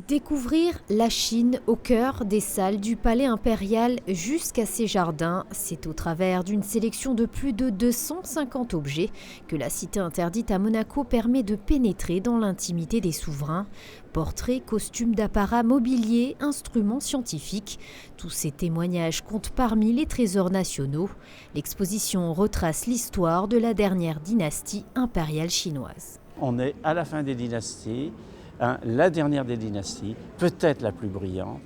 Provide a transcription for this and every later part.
Découvrir la Chine au cœur des salles du Palais impérial jusqu'à ses jardins, c'est au travers d'une sélection de plus de 250 objets que la cité interdite à Monaco permet de pénétrer dans l'intimité des souverains. Portraits, costumes d'apparat, mobilier, instruments scientifiques, tous ces témoignages comptent parmi les trésors nationaux. L'exposition retrace l'histoire de la dernière dynastie impériale chinoise. On est à la fin des dynasties. La dernière des dynasties, peut-être la plus brillante,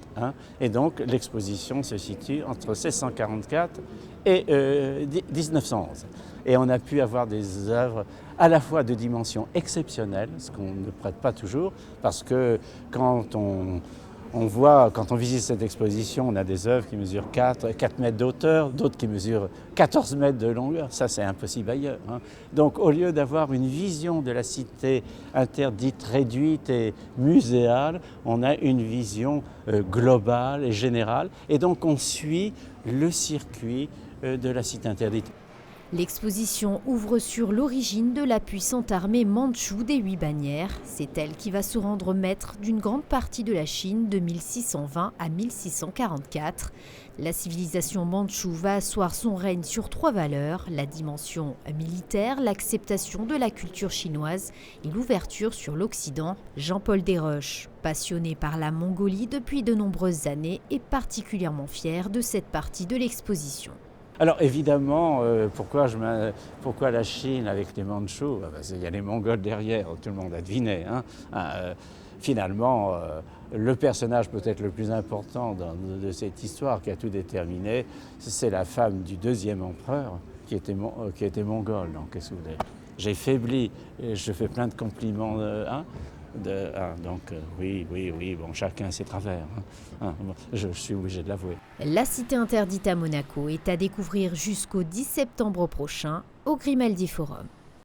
et donc l'exposition se situe entre 1644 et 1911. Et on a pu avoir des œuvres à la fois de dimension exceptionnelle, ce qu'on ne prête pas toujours, parce que quand on visite cette exposition, on a des œuvres qui mesurent 4 mètres d'auteur, d'autres qui mesurent 14 mètres de longueur. Ça, c'est impossible ailleurs. Donc, au lieu d'avoir une vision de la cité interdite, réduite et muséale, on a une vision globale et générale. Et donc, on suit le circuit de la cité interdite. L'exposition ouvre sur l'origine de la puissante armée mandchoue des 8 bannières. C'est elle qui va se rendre maître d'une grande partie de la Chine de 1620 à 1644. La civilisation mandchoue va asseoir son règne sur 3 valeurs, la dimension militaire, l'acceptation de la culture chinoise et l'ouverture sur l'Occident. Jean-Paul Desroches, passionné par la Mongolie depuis de nombreuses années, est particulièrement fier de cette partie de l'exposition. Alors évidemment, pourquoi la Chine avec les Mandchous? Parce qu'il y a les Mongols derrière, tout le monde a deviné. Finalement, le personnage peut-être le plus important de cette histoire qui a tout déterminé, c'est la femme du deuxième empereur qui était mongole. Donc, qu'est-ce que vous voulez? J'ai faibli, et je fais plein de compliments. Oui, bon, chacun ses travers. Je suis obligé de l'avouer. La cité interdite à Monaco est à découvrir jusqu'au 10 septembre prochain au Grimaldi Forum.